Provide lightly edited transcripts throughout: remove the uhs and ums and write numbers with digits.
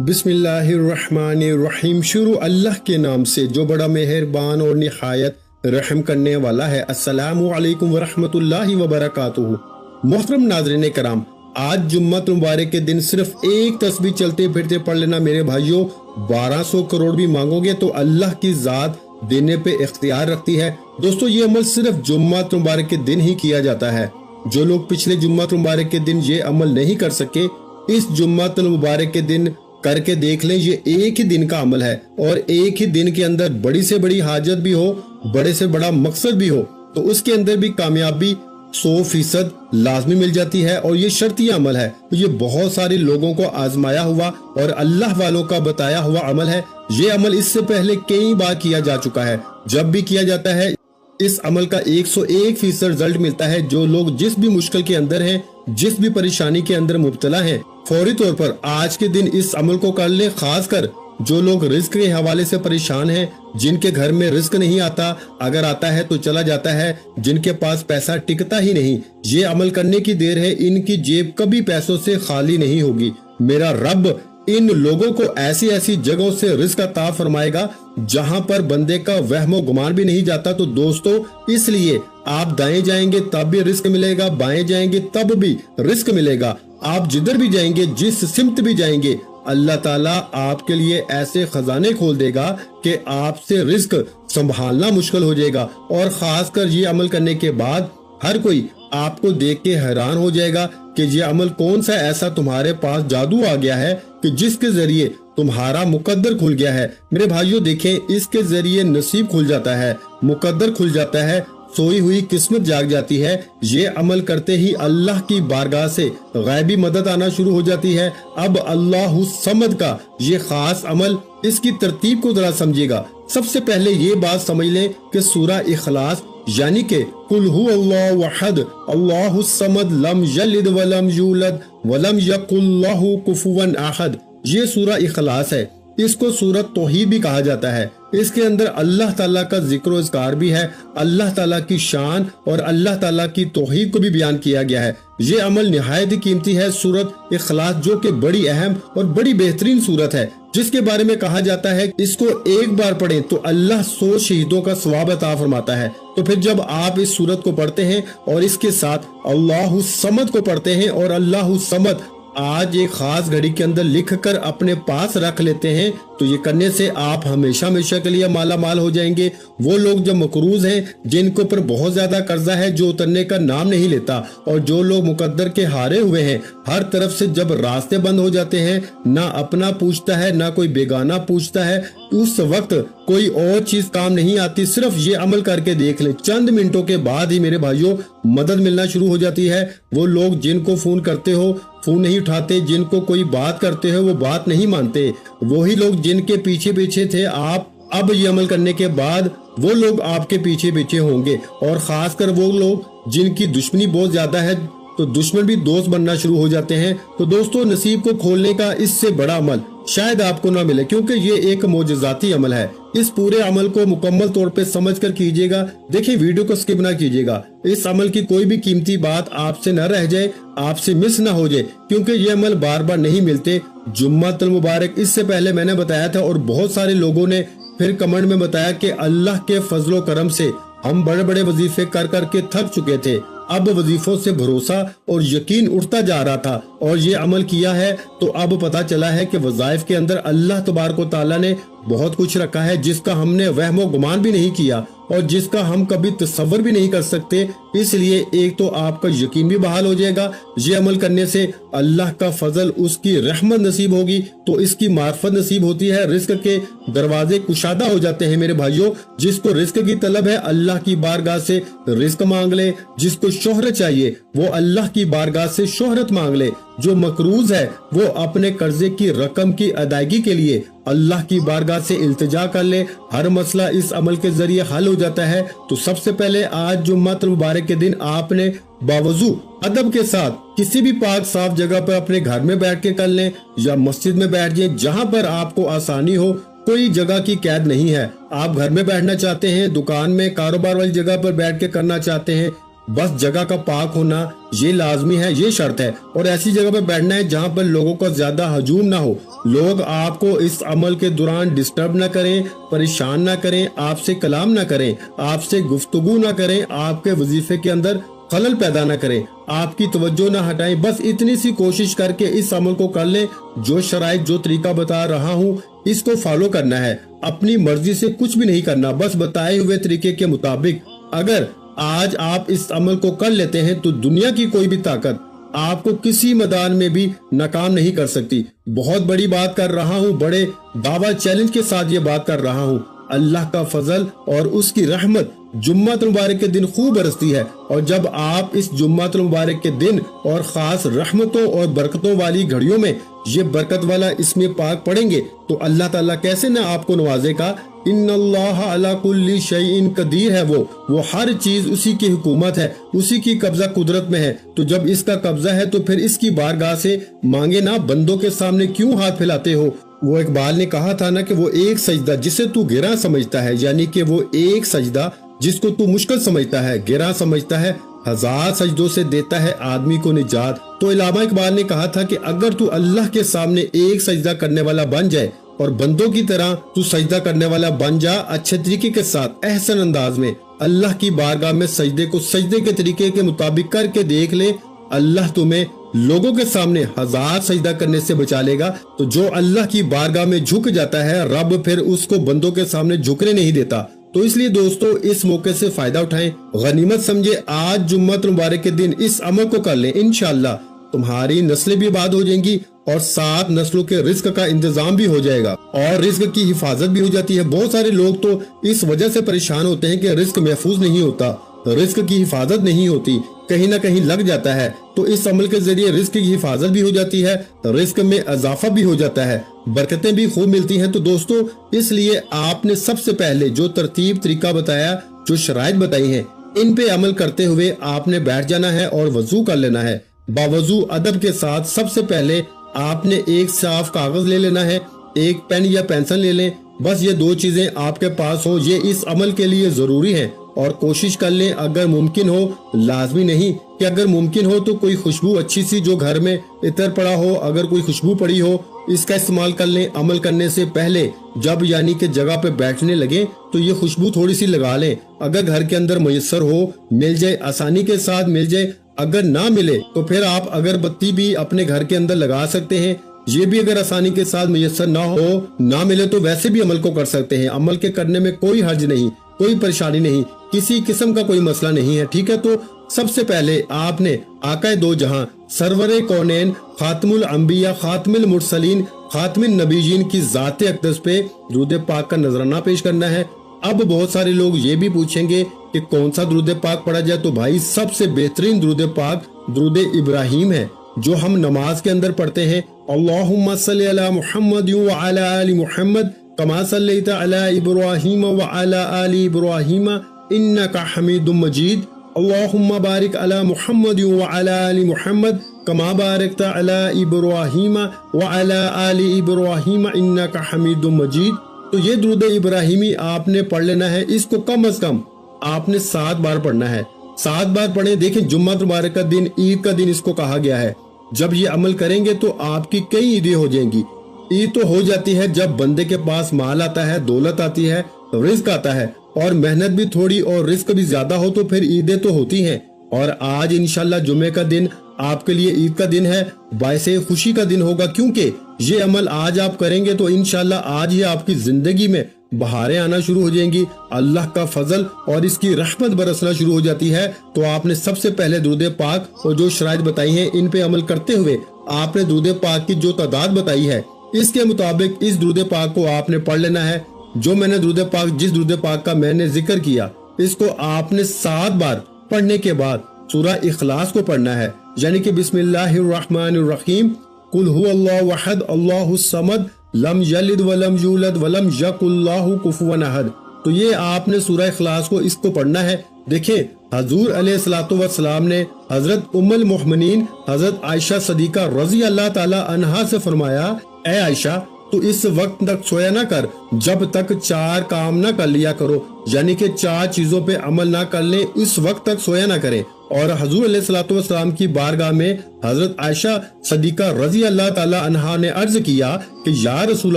बिस्मिल्लाहिर्रहमानिर्रहीम। शुरू अल्लाह के नाम से जो बड़ा मेहरबान और निहायत रहम करने वाला है। अस्सलामु अलैकुम वरहमतुल्लाहि वबरकातुहू। मोहतरम नाज़रीन कराम, आज जुम्मत मुबारक के दिन सिर्फ एक तस्बीह चलते फिरते पढ़ लेना मेरे भाइयों, 1200 करोड़ भी मांगोगे तो अल्लाह की जात देने पे इख्तियार रखती है। दोस्तों, ये अमल सिर्फ जुम्मत मुबारक के दिन ही किया जाता है। जो लोग पिछले जुम्मत मुबारक के दिन ये अमल नहीं कर सके, इस जुम्मत मुबारक के दिन करके देख लें। ये एक ही दिन का अमल है और एक ही दिन के अंदर बड़ी से बड़ी हाजत भी हो, बड़े से बड़ा मकसद भी हो, तो उसके अंदर भी कामयाबी 100% लाजमी मिल जाती है। और ये शर्ती अमल है। ये बहुत सारे लोगों को आजमाया हुआ और अल्लाह वालों का बताया हुआ अमल है। ये अमल इससे पहले कई बार किया जा चुका है। जब भी किया जाता है इस अमल का 101% रिजल्ट मिलता है। जो लोग जिस भी मुश्किल के अंदर हैं, जिस भी परेशानी के अंदर मुब्तला हैं, फौरी तौर पर आज के दिन इस अमल को कर ले। खासकर जो लोग रिस्क के हवाले से परेशान हैं, जिनके घर में रिस्क नहीं आता, अगर आता है तो चला जाता है, जिनके पास पैसा टिकता ही नहीं, ये अमल करने की देर है। इनकी जेब कभी पैसों से खाली नहीं होगी। मेरा रब इन लोगों को ऐसी ऐसी जगहों से रिस्क अता फरमाएगा जहां पर बंदे का वहमो गुमान भी नहीं जाता। तो दोस्तों, इसलिए आप दाएं जाएंगे तब भी रिस्क मिलेगा, बाएं जाएंगे तब भी रिस्क मिलेगा। आप जिधर भी जाएंगे, जिस सिमत भी जाएंगे, अल्लाह ताला आपके लिए ऐसे खजाने खोल देगा कि आपसे रिस्क संभालना मुश्किल हो जाएगा। और खासकर ये अमल करने के बाद हर कोई आपको देख के हैरान हो जाएगा कि ये अमल कौन सा ऐसा तुम्हारे पास जादू आ गया है कि जिसके जरिए तुम्हारा मुकद्दर खुल गया है। मेरे भाइयों देखें, इसके जरिए नसीब खुल जाता है, मुकद्दर खुल जाता है, सोई हुई किस्मत जाग जाती है। ये अमल करते ही अल्लाह की बारगाह से गैबी मदद आना शुरू हो जाती है। अब अल्लाहु समद का ये खास अमल, इसकी तरतीब को जरा समझिएगा। सबसे पहले ये बात समझ लें कि सूरह इखलास यानी कि कुल हु अल्लाहु अहद अल्लाहु समद लम यलिद वलम यूलद वलम यकुल लहु कुफुवन अहद, ये सूरह इखलास है। इसको सूरत तौहीद भी कहा जाता है। इसके अंदर अल्लाह ताला का जिक्र और इज़कार भी है, अल्लाह ताला की शान और अल्लाह ताला की तौहीद को भी बयान किया गया है। ये अमल निहायत ही कीमती है। सूरत इखलास जो कि बड़ी अहम और बड़ी बेहतरीन सूरत है, जिसके बारे में कहा जाता है इसको एक बार पढ़ें तो अल्लाह 100 शहीदों का सवाब अता फरमाता है। तो फिर जब आप इस सूरत को पढ़ते हैं और इसके साथ अल्लाहु समद को पढ़ते हैं और अल्लाहु समद आज एक खास घड़ी के अंदर लिख कर अपने पास रख लेते हैं, तो ये करने से आप हमेशा हमेशा के लिए माला माल हो जाएंगे। वो लोग जो मकरूज हैं, जिनको पर बहुत ज्यादा कर्जा है, जो उतरने का नाम नहीं लेता, और जो लोग मुकद्दर के हारे हुए हैं, हर तरफ से जब रास्ते बंद हो जाते हैं, ना अपना पूछता है ना कोई बेगाना पूछता है, उस वक्त कोई और चीज काम नहीं आती। सिर्फ ये अमल करके देख ले, चंद मिनटों के बाद ही मेरे भाइयों मदद मिलना शुरू हो जाती है। वो लोग जिनको फोन करते हो फोन नहीं उठाते, जिनको कोई बात करते हो वो बात नहीं मानते, वही लोग जिनके पीछे पीछे थे आप अब ये अमल करने के बाद वो लोग आपके पीछे पीछे होंगे। और खासकर वो लोग जिनकी दुश्मनी बहुत ज्यादा है, तो दुश्मन भी दोस्त बनना शुरू हो जाते हैं। तो दोस्तों, नसीब को खोलने का इससे बड़ा अमल शायद आपको ना मिले, क्योंकि ये एक मोजज़ाती अमल है। इस पूरे अमल को मुकम्मल तौर पे समझ कर कीजिएगा। देखिए, वीडियो को स्किप ना कीजिएगा। इस अमल की कोई भी कीमती बात आपसे न रह जाए, आपसे मिस ना हो जाए, क्योंकि ये अमल बार बार नहीं मिलते। जुम्मतुल मुबारक इससे पहले मैंने बताया था और बहुत सारे लोगों ने फिर कमेंट में बताया कि अल्लाह के फजलो करम से हम बड़े बड़े वजीफे कर करके थक चुके थे, अब वजीफों से भरोसा और यकीन उठता जा रहा था और ये अमल किया है तो अब पता चला है कि वज़ाइफ के अंदर अल्लाह तबारक व तआला ने बहुत कुछ रखा है, जिसका हमने वहमो गुमान भी नहीं किया और जिसका हम कभी तसव्वुर भी नहीं कर सकते। इसलिए एक तो आपका यकीन भी बहाल हो जाएगा। ये अमल करने से अल्लाह का फजल, उसकी रहमत नसीब होगी, तो इसकी मार्फत नसीब होती है, रिस्क के दरवाजे कुशादा हो जाते हैं। मेरे भाइयों, जिसको रिस्क की तलब है अल्लाह की बारगाह से रिस्क मांग ले, जिसको शोहरत चाहिए वो अल्लाह की बारगाह से शोहरत मांग ले, जो मकरूज है वो अपने कर्जे की रकम की अदायगी के लिए अल्लाह की बारगाह से इल्तिजा कर ले। हर मसला इस अमल के जरिए हल हो जाता है। तो सबसे पहले आज जुम्मत मुबारक के दिन आपने बावजू अदब के साथ किसी भी पाक साफ जगह पर अपने घर में बैठ के कर लें या मस्जिद में बैठ जाए, जहाँ पर आपको आसानी हो। कोई जगह की कैद नहीं है। आप घर में बैठना चाहते हैं, दुकान में, कारोबार वाली जगह पर बैठ के करना चाहते हैं, बस जगह का पाक होना ये लाजमी है, ये शर्त है। और ऐसी जगह पे बैठना है जहाँ पर लोगों का ज्यादा हजूम ना हो, लोग आपको इस अमल के दौरान डिस्टर्ब ना करें, परेशान ना करें, आपसे कलाम ना करें, आपसे गुफ्तगू ना करें, आपके वजीफे के अंदर खलल पैदा ना करें, आपकी तवज्जो ना हटाएं। बस इतनी सी कोशिश करके इस अमल को कर लें। जो शराइत, जो तरीका बता रहा हूँ, इसको फॉलो करना है। अपनी मर्जी से कुछ भी नहीं करना, बस बताए हुए तरीके के मुताबिक। अगर आज आप इस अमल को कर लेते हैं तो दुनिया की कोई भी ताकत आपको किसी मैदान में भी नाकाम नहीं कर सकती। बहुत बड़ी बात कर रहा हूँ, बड़े दावा चैलेंज के साथ ये बात कर रहा हूँ। अल्लाह का फजल और उसकी रहमत जुम्मत मुबारक के दिन खूब बरसती है। और जब आप इस जुम्मत मुबारक के दिन और खास रहमतों और बरकतों वाली घड़ियों में ये बरकत वाला इसमें पाक पढ़ेंगे तो अल्लाह ताला कैसे न आपको नवाजेगा। इन्नल्लाह अला कुल्ली शैइन कदीर है, वो हर चीज उसी की हुकूमत है, उसी की कब्जा कुदरत में है। तो जब इसका कब्जा है तो फिर इसकी बारगाह से मांगे ना, बंदों के सामने क्यों हाथ फैलाते हो। वो इकबाल ने कहा था ना कि वो एक सजदा जिसे तू गिरा समझता है, यानी कि वो एक सजदा जिसको तू मुश्किल समझता है, गिरा समझता है, 1000 सजदों से देता है आदमी को निजात। तो इलामा इकबाल ने कहा था कि अगर तू अल्लाह के सामने एक सजदा करने वाला बन जाए और बंदों की तरह तू सजदा करने वाला बन जा, अच्छे तरीके के साथ, एहसन अंदाज में अल्लाह की बारगाह में सजदे को सजदे के तरीके के मुताबिक करके देख ले, अल्लाह तुम्हें लोगों के सामने 1000 सजदा करने से बचा लेगा। तो जो अल्लाह की बारगाह में झुक जाता है, रब फिर उसको बंदों के सामने झुकने नहीं देता। तो इसलिए दोस्तों इस मौके से फायदा उठाएं, गनीमत समझे। आज जुम्मत मुबारक के दिन इस अमल को कर लें, इंशाअल्लाह तुम्हारी नस्लें भी आबाद हो जाएंगी और 7 नस्लों के रिस्क का इंतजाम भी हो जाएगा और रिस्क की हिफाजत भी हो जाती है। बहुत सारे लोग तो इस वजह से परेशान होते हैं कि रिस्क महफूज नहीं होता, रिस्क की हिफाजत नहीं होती, कहीं ना कहीं लग जाता है। तो इस अमल के जरिए रिस्क की हिफाजत भी हो जाती है, रिस्क में इजाफा भी हो जाता है, बरकतें भी खूब मिलती हैं। तो दोस्तों इसलिए आपने सबसे पहले जो तरतीब तरीका बताया, जो शराइत बताई हैं, इन पे अमल करते हुए आपने बैठ जाना है और वजू कर लेना है। बावजू अदब के साथ सबसे पहले आपने एक साफ कागज ले लेना है, एक पेन या पेंसिल ले लें। बस ये 2 चीजें आपके पास हो, ये इस अमल के लिए जरूरी है। और कोशिश कर लें अगर मुमकिन हो, लाजमी नहीं कि अगर मुमकिन हो तो कोई खुशबू अच्छी सी जो घर में इतर पड़ा हो, अगर कोई खुशबू पड़ी हो, इसका इस्तेमाल कर लें। अमल करने से पहले जब यानी कि जगह पे बैठने लगे तो ये खुशबू थोड़ी सी लगा लें। अगर घर के अंदर मुयस्सर हो, मिल जाए, आसानी के साथ मिल जाए। अगर ना मिले तो फिर आप अगरबत्ती भी अपने घर के अंदर लगा सकते हैं, ये भी अगर आसानी के साथ मुयस्सर ना हो, ना मिले तो वैसे भी अमल को कर सकते हैं। अमल के करने में कोई हर्ज नहीं, कोई परेशानी नहीं, किसी किस्म का कोई मसला नहीं है, ठीक है। तो सबसे पहले आपने आकाए दो जहां, सरवरे कौनैन, खातमुल अंबिया, खातमुल मुरसलीन, खातमुन नबीयीन की ज़ाते अक़दस पे दुरूद पाक का नजराना पेश करना है। अब बहुत सारे लोग ये भी पूछेंगे कि कौन सा दुरूद पाक पढ़ा जाए। तो भाई सबसे बेहतरीन दुरूद पाक दुरूद इब्राहिम है, जो हम नमाज के अंदर पढ़ते हैं। अल्लाहुम्मा सल्ली अला मुहम्मद व अला आलि मुहम्मद कमा सल्लैता अला इब्राहीम व अला आलि इब्राहीम इन्नका हमीदुम मजीद। अल्लाहुम्मा बारिक अला मुहम्मद व अला आलि मुहम्मद कमा बारकता अला इब्राहीम व अला आलि इब्राहीम इन्नका हमीदुम मजीद। तो ये दुरूद इब्राहिमी आपने पढ़ लेना है। इसको कम से कम आपने 7 बार पढ़ना है। 7 बार पढ़े। देखें जुम्मत मुबारक का दिन, ईद का दिन इसको कहा गया है। जब ये अमल करेंगे तो आपकी कई ईदें हो जाएंगी। ईद तो हो जाती है जब बंदे के पास माल आता है, दौलत आती है, रिस्क आता है और मेहनत भी थोड़ी और रिस्क भी ज्यादा हो तो फिर ईदें तो होती हैं। और आज इंशाल्लाह जुमे का दिन आपके लिए ईद का दिन है, बायसे खुशी का दिन होगा, क्योंकि ये अमल आज आप करेंगे तो इंशाल्लाह आज ही आपकी जिंदगी में बहारें आना शुरू हो जाएंगी, अल्लाह का फजल और इसकी रहमत बरसना शुरू हो जाती है। तो आपने सबसे पहले दुरूद पाक और जो शराइत बताई हैं, इन पे अमल करते हुए आपने दुरूद पाक की जो तादाद बताई है, इसके मुताबिक इस दुरूद पाक को आपने पढ़ लेना है। जो मैंने दुरूद पाक, जिस दुरूद पाक का मैंने जिक्र किया, इसको आपने 7 बार पढ़ने के बाद सूरा इखलास को पढ़ना है, यानी कि बिस्मिल्लाहिर्रहमानिर्रहीम, कुल हुवल्लाहु अहद अल्लाहुस समद लम यलिद वलम यूलद वलम यकुल्लाहु कुफुवन अहद। तो ये आपने सूरह इखलास को इसको पढ़ना है। देखिए हजूर अलैहिस्सलातु वस्सलाम ने हजरत उम्मुल मोमिनीन हजरत आयशा सदीका रजी अल्लाह ताला अन्हा से फरमाया, ए आयशा तो इस वक्त तक सोया ना कर जब तक 4 काम ना कर लिया करो, यानी कि 4 चीजों पे अमल ना कर ले, इस वक्त तक सोया ना करें। اور حضور علیہ الصلوۃ والسلام کی بارگاہ میں حضرت عائشہ صدیقہ رضی اللہ تعالی عنہا نے عرض کیا کہ یا رسول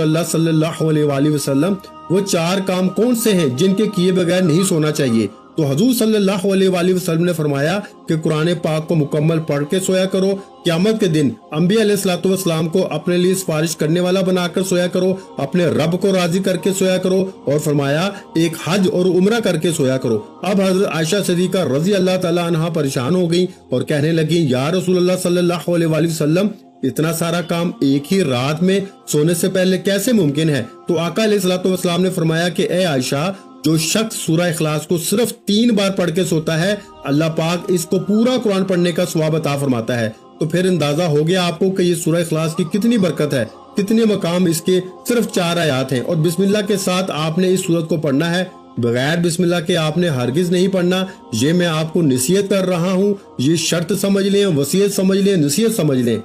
اللہ صلی اللہ علیہ وآلہ وسلم وہ 4 کام کون سے ہیں جن کے کیے بغیر نہیں سونا چاہیے؟ تو حضور صلی اللہ علیہ وآلہ وسلم نے فرمایا کہ قرآن پاک کو مکمل پڑھ کے سویا کرو، قیامت کے دن انبیاء علیہ الصلوۃ والسلام کو اپنے لیے سفارش کرنے والا بنا کر سویا کرو، اپنے رب کو راضی کر کے سویا کرو، اور فرمایا ایک حج اور عمرہ کر کے سویا کرو۔ اب حضرت عائشہ صدیقہ رضی اللہ تعالی عنہا پریشان ہو گئی اور کہنے لگی یا رسول اللہ صلی اللہ علیہ وآلہ وسلم اتنا سارا کام ایک ہی رات میں سونے سے پہلے کیسے ممکن ہے؟ تو آقا علیہ الصلوۃ والسلام نے فرمایا کہ اے عائشہ، جو شخص سورہ اخلاص کو صرف 3 بار پڑھ کے سوتا ہے اللہ پاک اس کو پورا قرآن پڑھنے کا ثواب عطا فرماتا ہے۔ تو پھر اندازہ ہو گیا آپ کو کہ یہ سورہ اخلاص کی کتنی برکت ہے، کتنے مقام اس کے صرف 4 آیات ہیں، اور بسم اللہ کے ساتھ آپ نے اس سورت کو پڑھنا ہے، بغیر بسم اللہ کے آپ نے ہرگز نہیں پڑھنا۔ یہ میں آپ کو نصیحت کر رہا ہوں، یہ شرط سمجھ لیں، وصیت سمجھ لیں، نصیحت سمجھ لیں،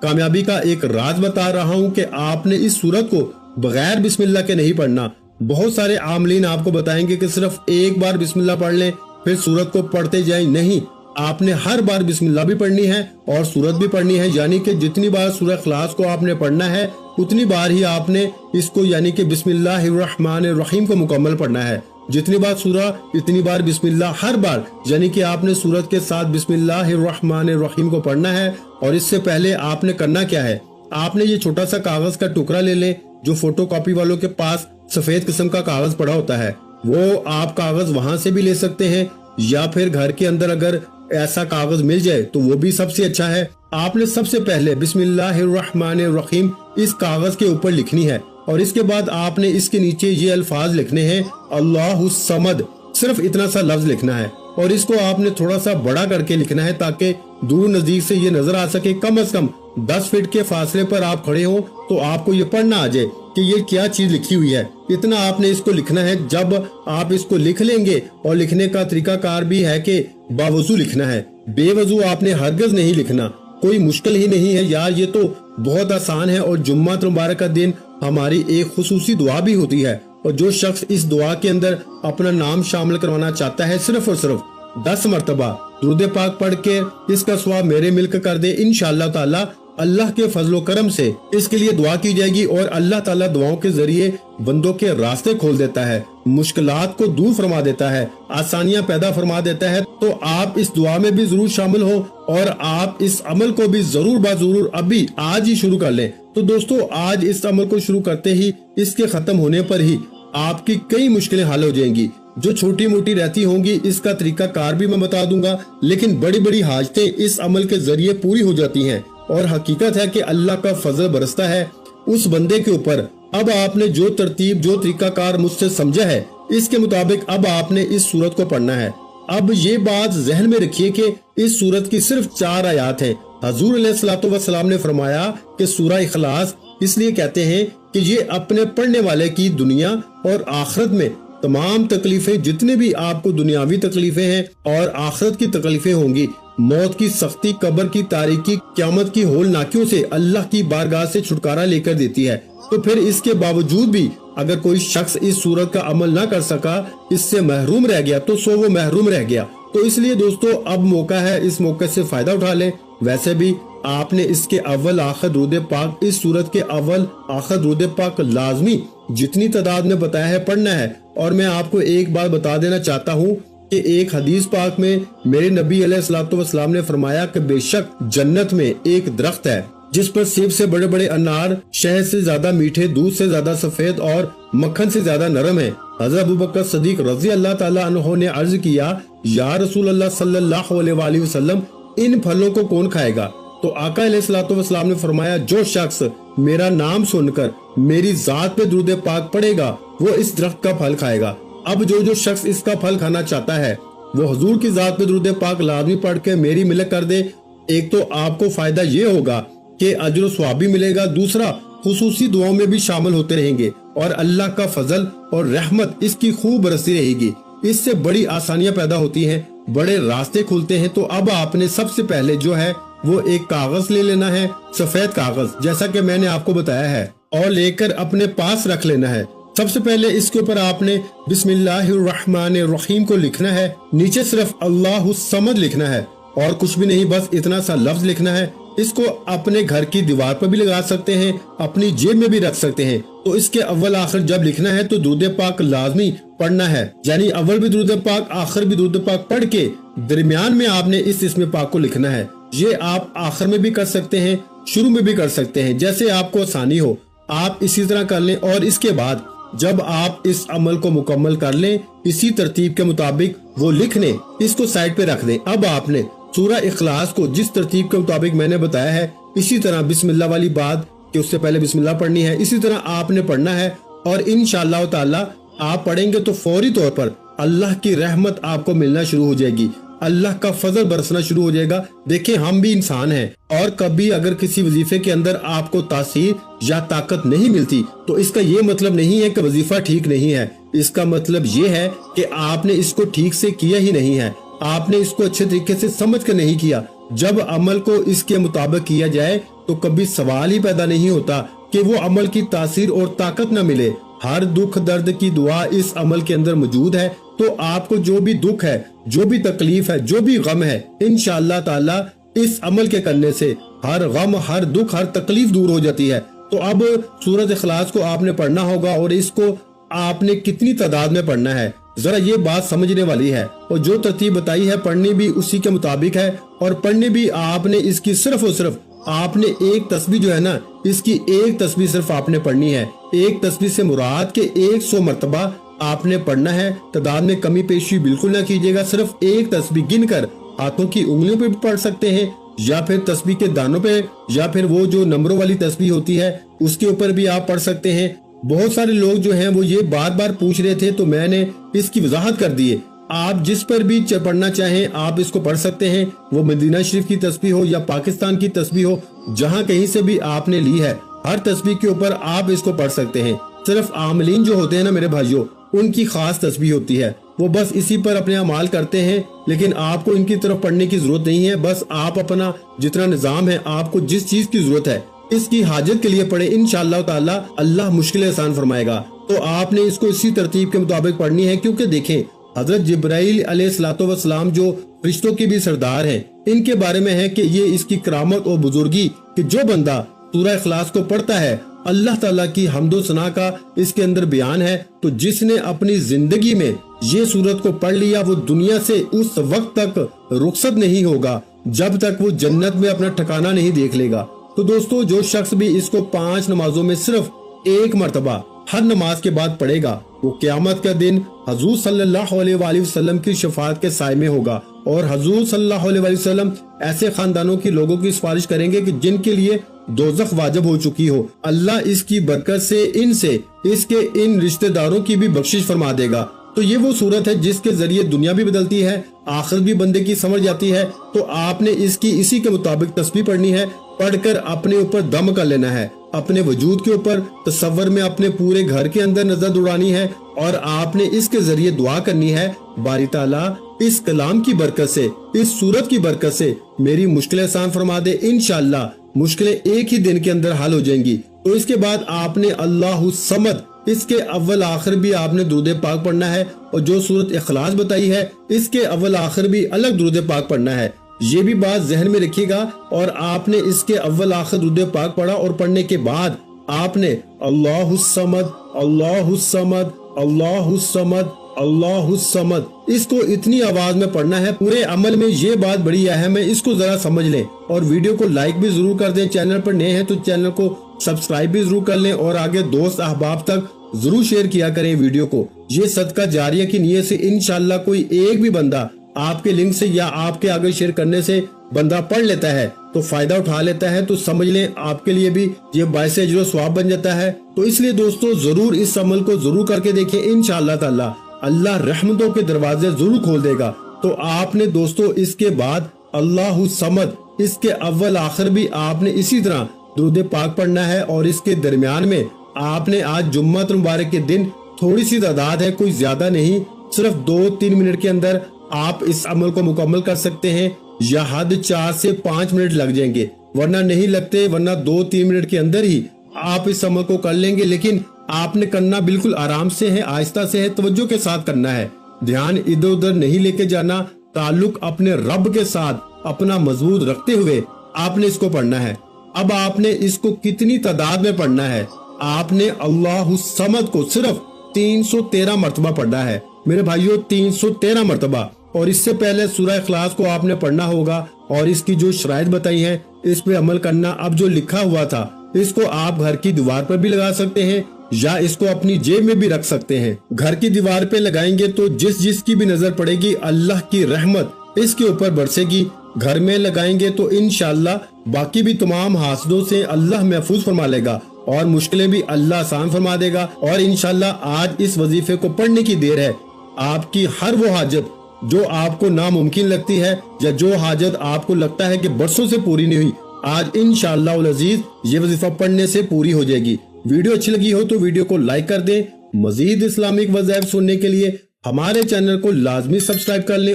کامیابی کا ایک راز بتا رہا ہوں کہ آپ نے اس سورت کو بغیر بسم اللہ کے نہیں پڑھنا۔ بہت سارے عاملین آپ کو بتائیں گے کہ صرف ایک بار بسم اللہ پڑھ لیں پھر سورت کو پڑھتے جائیں، نہیں، آپ نے ہر بار بسم اللہ بھی پڑھنی ہے اور سورت بھی پڑھنی ہے، یعنی کہ جتنی بار سورہ اخلاص کو آپ نے پڑھنا ہے اتنی بار ہی آپ نے اس کو یعنی کہ بسم اللہ الرحمن الرحیم کو مکمل پڑھنا ہے۔ جتنی بار سورہ اتنی بار بسم اللہ، ہر بار یعنی کہ آپ نے سورت کے ساتھ بسم اللہ الرحمن الرحیم کو پڑھنا ہے۔ اور اس سے پہلے آپ نے کرنا کیا ہے، آپ نے یہ چھوٹا سا کاغذ کا ٹکڑا لے لیں، جو فوٹو کاپی والوں کے پاس سفید قسم کا کاغذ پڑا ہوتا ہے، وہ آپ کاغذ وہاں سے بھی لے سکتے ہیں، یا پھر گھر کے اندر اگر ایسا کاغذ مل جائے تو وہ بھی سب سے اچھا ہے۔ آپ نے سب سے پہلے بسم اللہ الرحمن الرحیم اس کاغذ کے اوپر لکھنی ہے، اور اس کے بعد آپ نے اس کے نیچے یہ الفاظ لکھنے ہیں اللہ الصمد، صرف اتنا سا لفظ لکھنا ہے، اور اس کو آپ نے تھوڑا سا بڑا کر کے لکھنا ہے تاکہ دور نزدیک سے یہ نظر آ سکے۔ کم از کم 10 فٹ کے فاصلے پر آپ کھڑے ہوں تو آپ کو یہ پڑھنا آ جائے کہ یہ کیا چیز لکھی ہوئی ہے، اتنا آپ نے اس کو لکھنا ہے۔ جب آپ اس کو لکھ لیں گے، اور لکھنے کا طریقہ کار بھی ہے کہ باوضو لکھنا ہے، بے وضو آپ نے ہرگز نہیں لکھنا، کوئی مشکل ہی نہیں ہے یار، یہ تو بہت آسان ہے۔ اور جمعہ مبارک کا دن ہماری ایک خصوصی دعا بھی ہوتی ہے، اور جو شخص اس دعا کے اندر اپنا نام شامل کروانا چاہتا ہے صرف اور صرف 10 مرتبہ درود پاک پڑھ کے اس کا ثواب میرے ملک کر دے، انشاءاللہ تعالی اللہ کے فضل و کرم سے اس کے لیے دعا کی جائے گی، اور اللہ تعالیٰ دعاؤں کے ذریعے بندوں کے راستے کھول دیتا ہے، مشکلات کو دور فرما دیتا ہے، آسانیاں پیدا فرما دیتا ہے۔ تو آپ اس دعا میں بھی ضرور شامل ہو، اور آپ اس عمل کو بھی ضرور ضرور ابھی آج ہی شروع کر لیں۔ تو دوستو، آج اس عمل کو شروع کرتے ہی اس کے ختم ہونے پر ہی آپ کی کئی مشکلیں حل ہو جائیں گی، جو چھوٹی موٹی رہتی ہوں گی اس کا طریقہ کار بھی میں بتا دوں گا، لیکن بڑی بڑی حاجتیں اس عمل کے ذریعے پوری ہو جاتی ہیں۔ اور حقیقت ہے کہ اللہ کا فضل برستا ہے اس بندے کے اوپر۔ اب آپ نے جو ترتیب، جو طریقہ کار مجھ سے سمجھا ہے، اس کے مطابق اب آپ نے اس سورت کو پڑھنا ہے۔ اب یہ بات ذہن میں رکھیے کہ اس سورت کی صرف 4 آیات ہیں۔ حضور علیہ الصلوۃ والسلام نے فرمایا کہ سورہ اخلاص اس لیے کہتے ہیں کہ یہ اپنے پڑھنے والے کی دنیا اور آخرت میں تمام تکلیفیں، جتنے بھی آپ کو دنیاوی تکلیفیں ہیں اور آخرت کی تکلیفیں ہوں گی، موت کی سختی، قبر کی تاریکی، قیامت کی ہولناکیوں سے اللہ کی بارگاہ سے چھٹکارا لے کر دیتی ہے۔ تو پھر اس کے باوجود بھی اگر کوئی شخص اس سورت کا عمل نہ کر سکا، اس سے محروم رہ گیا، تو سو وہ محروم رہ گیا۔ تو اس لیے دوستو، اب موقع ہے، اس موقع سے فائدہ اٹھا لیں۔ ویسے بھی آپ نے اس کے اول آخر درود پاک، اس سورت کے اول آخر درود پاک لازمی جتنی تعداد میں بتایا ہے پڑھنا ہے۔ اور میں آپ کو ایک بات بتا دینا چاہتا ہوں کہ ایک حدیث پاک میں میرے نبی علیہ الصلوۃ والسلام نے فرمایا کہ بے شک جنت میں ایک درخت ہے جس پر سیب سے بڑے بڑے انار، شہد سے زیادہ میٹھے، دودھ سے زیادہ سفید اور مکھن سے زیادہ نرم ہے۔ حضرت ابوبکر صدیق رضی اللہ تعالی عنہ نے عرض کیا، یا رسول اللہ صلی اللہ علیہ وآلہ وسلم، ان پھلوں کو کون کھائے گا؟ تو آقا علیہ الصلوۃ والسلام نے فرمایا، جو شخص میرا نام سن کر میری ذات پہ درود پاک پڑھے گا وہ اس درخت کا پھل کھائے گا۔ اب جو شخص اس کا پھل کھانا چاہتا ہے وہ حضور کی ذات پہ درود پاک لازمی پڑھ کے میری ملک کر دے۔ ایک تو آپ کو فائدہ یہ ہوگا کہ اجر و ثواب بھی ملے گا، دوسرا خصوصی دعاؤں میں بھی شامل ہوتے رہیں گے، اور اللہ کا فضل اور رحمت اس کی خوب برستی رہے گی۔ اس سے بڑی آسانیاں پیدا ہوتی ہیں، بڑے راستے کھلتے ہیں۔ تو اب آپ نے سب سے پہلے جو ہے وہ ایک کاغذ لے لینا ہے، سفید کاغذ، جیسا کہ میں نے آپ کو بتایا ہے، اور لے کر اپنے پاس رکھ لینا ہے۔ سب سے پہلے اس کے اوپر آپ نے بسم اللہ الرحمن الرحیم کو لکھنا ہے، نیچے صرف اللہ الصمد لکھنا ہے، और कुछ भी नहीं, बस इतना सा लफ्ज लिखना है। इसको अपने घर की दीवार पर भी लगा सकते हैं, अपनी जेब में भी रख सकते हैं। तो इसके अव्वल आखिर जब लिखना है तो दुरूद पाक लाजमी पढ़ना है, यानी अव्वल भी दुरूद पाक आखिर भी दुरूद पाक पढ़ के दरमियान में आपने इस इस्म पाक को लिखना है। ये आप आखिर में भी कर सकते हैं, शुरू में भी कर सकते हैं, जैसे आपको आसानी हो आप इसी तरह कर लें। और इसके बाद जब आप इस अमल को मुकम्मल कर लें, इसी तरतीब के मुताबिक वो लिख लें, इसको साइड पे रख दें। अब आपने सूरह इखलास को जिस तरतीब के मुताबिक मैंने बताया है, इसी तरह बिस्मिल्लाह वाली बात कि उससे पहले बिस्मिल्लाह पढ़नी है, इसी तरह आपने पढ़ना है। और इंशाअल्लाह ताला आप पढ़ेंगे तो फौरी तौर पर अल्लाह की रहमत आपको मिलना शुरू हो जाएगी, अल्लाह का फजल बरसना शुरू हो जाएगा। देखिए हम भी इंसान हैं, और कभी अगर किसी वजीफे के अंदर आपको तासीर या ताकत नहीं मिलती तो इसका ये मतलब नहीं है कि वजीफा ठीक नहीं है। इसका मतलब ये है कि आपने इसको ठीक से किया ही नहीं है, आपने इसको अच्छे तरीके से समझ कर नहीं किया। जब अमल को इसके मुताबिक किया जाए तो कभी सवाल ही पैदा नहीं होता कि वो अमल की तासीर और ताकत न मिले। हर दुख दर्द की दुआ इस अमल के अंदर मौजूद है। तो आपको जो भी दुख है, जो भी तकलीफ है, जो भी गम है, इंशाअल्लाह ताला इस अमल के करने से हर गम, हर दुख, हर तकलीफ दूर हो जाती है। तो अब सूरत इखलास को आपने पढ़ना होगा, और इसको आपने कितनी तादाद में पढ़ना है जरा ये बात समझने वाली है। और जो तरतीब बताई है पढ़नी भी उसी के मुताबिक है, और पढ़ने भी आपने इसकी सिर्फ और सिर्फ आपने एक तस्बीह जो है ना, इसकी एक तस्बीह सिर्फ आपने पढ़नी है। एक तस्बीह से मुराद के 100 मरतबा आपने पढ़ना है। तादाद में कमी पेशी बिल्कुल ना कीजिएगा, सिर्फ एक तस्बीह गिनकर हाथों की उंगलियों पे भी पढ़ सकते हैं, या फिर तस्बीह के दानों पे, या फिर वो जो नंबरों वाली तस्बीह होती है उसके ऊपर भी आप पढ़ सकते हैं। बहुत सारे लोग जो हैं वो ये बार बार पूछ रहे थे, तो मैंने इसकी वजाहत कर दी है। आप जिस पर भी पढ़ना चाहें आप इसको पढ़ सकते हैं, वो मदीना शरीफ की तस्बीह हो या पाकिस्तान की तस्बीह हो, जहाँ कहीं से भी आपने ली है, हर तस्बीह के ऊपर आप इसको पढ़ सकते हैं। सिर्फ आमलीन जो होते हैं ना मेरे भाइयों, उनकी खास तस्बीह होती है, वो बस इसी पर अपने अमाल करते हैं, लेकिन आपको इनकी तरफ पढ़ने की जरूरत नहीं है। बस आप अपना जितना निजाम है, आपको जिस चीज की जरूरत है इसकी हाजत के लिए पढ़े, इंशाअल्लाह ताला अल्लाह मुश्किलें आसान फरमाएगा। तो आपने इसको इसी तरतीब के मुताबिक पढ़नी है, क्योंकि देखें हजरत जिब्राइल अलैहिस्सलाम जो फरिश्तों के भी सरदार हैं, इनके बारे में है कि ये इसकी करामत और बुजुर्गी कि जो बंदा सूरह इखलास को पढ़ता है, अल्लाह ताला की हम्दो सना का इसके अंदर बयान है। तो जिसने अपनी जिंदगी में ये सूरत को पढ़ लिया, वो दुनिया से उस वक्त तक रुखसत नहीं होगा जब तक वो जन्नत में अपना ठिकाना नहीं देख लेगा। तो दोस्तों, जो शख्स भी इसको 5 नमाजों में सिर्फ एक मरतबा हर नमाज के बाद पढ़ेगा, वो क़यामत का दिन हजूर सल्लल्लाहु अलैहि वसल्लम की शफाअत के साए में होगा। और हजूर सल्लल्लाहु अलैहि वसल्लम ऐसे खानदानों की लोगों की सिफारिश करेंगे कि जिनके लिए दोज़ख वाजिब हो चुकी हो। अल्लाह इसकी बरकत से इनसे इसके इन रिश्तेदारों की भी बख्शिश फरमा देगा। तो ये वो सूरत है जिसके जरिए दुनिया भी बदलती है, आखिरत भी बंदे की समझ जाती है। तो आपने इसकी इसी के मुताबिक तस्बीह पढ़नी है, पढ़कर अपने ऊपर दम कर लेना है, अपने वजूद के ऊपर तसव्वुर में अपने पूरे घर के अंदर नजर दौड़ानी है, और आपने इसके जरिए दुआ करनी है, बारी ताला इस कलाम की बरकत से, इस सूरत की बरकत से मेरी मुश्किलें आसान फरमा दे। इंशाअल्लाह मुश्किलें एक ही दिन के अंदर हल हो जाएंगी। तो इसके बाद आपने अल्लाहु समद, इसके अव्वल आखिर भी आपने दुरूद पाक पढ़ना है, और जो सूरत इखलास बताई है इसके अव्वल आखिर भी अलग दुरूद पाक पढ़ना है। ये भी बात जहन में रखिएगा। और आपने इसके अव्वल आखिर दुरूद पाक पढ़ा, और पढ़ने के बाद आपने अल्लाहु समद, अल्लाहु समद, अल्लाहु समद, अल्लाहु समद, इसको इतनी आवाज में पढ़ना है। पूरे अमल में ये बात बड़ी अहम है, इसको जरा समझ लें। और वीडियो को लाइक भी जरूर कर दें, चैनल पर नए हैं तो चैनल को सब्सक्राइब भी जरूर कर लें, और आगे दोस्त अहबाब तक जरूर शेयर किया करें वीडियो को। ये सदका जारिया की नीयत से इंशाअल्लाह कोई एक भी बंदा आपके लिंक से या आपके आगे शेयर करने से बंदा पढ़ लेता है, तो फायदा उठा लेता है, तो समझ लें आपके लिए भी ये बायसे अजर सवाब बन जाता है। तो इसलिए दोस्तों जरूर इस अमल को जरूर करके देखें, इंशाअल्लाह ताला अल्लाह रहमतों के दरवाजे जरूर खोल देगा। तो आपने दोस्तों इसके बाद अल्लाहु समद, इसके अव्वल आखिर भी आपने इसी तरह दुरूद पाक पढ़ना है। और इसके दरमियान में आपने आज जुम्मत मुबारक के दिन थोड़ी सी तादाद है, कोई ज्यादा नहीं, सिर्फ 2-3 मिनट के अंदर आप इस अमल को मुकम्मल कर सकते हैं, या हद 4 से 5 मिनट लग जाएंगे, वरना नहीं लगते, वरना 2-3 मिनट के अंदर ही आप इस अमल को कर लेंगे। लेकिन आपने करना बिल्कुल आराम से है, आहिस्ता से है, तवज्जो के साथ करना है, ध्यान इधर उधर नहीं लेके जाना, ताल्लुक अपने रब के साथ, अपना मजबूत रखते हुए आपने इसको पढ़ना है। अब आपने इसको कितनी तादाद में पढ़ना है? आपने अल्लाहु समद को सिर्फ 313 मरतबा पढ़ना है मेरे भाइयों, 313 मरतबा। और इससे पहले सूरह इखलास को आपने पढ़ना होगा और इसकी जो शराइत बताई है इस पे अमल करना। अब जो लिखा हुआ था इसको आप घर की दीवार पर भी लगा सकते हैं या इसको अपनी जेब में भी रख सकते हैं। घर की दीवार पे लगाएंगे तो जिसकी भी नजर पड़ेगी अल्लाह की रहमत इसके ऊपर बरसेगी। घर में लगाएंगे तो इंशाअल्लाह बाकी भी तमाम हासदों से अल्लाह महफूज फरमा लेगा और मुश्किलें भी अल्लाह आसान फरमा देगा। और इंशाअल्लाह आज इस वजीफे को पढ़ने की देर है। आपकी हर वो हाजत जो आपको नामुमकिन लगती है या जो हाजत आपको लगता है कि बरसों से पूरी नहीं हुई, आज इंशाअल्लाह अज़ीज ये वजीफा पढ़ने से पूरी हो जाएगी। वीडियो अच्छी लगी हो तो वीडियो को लाइक कर दें। मजीद इस्लामिक वज़ाइफ सुनने के लिए हमारे चैनल को लाजमी सब्सक्राइब कर लें।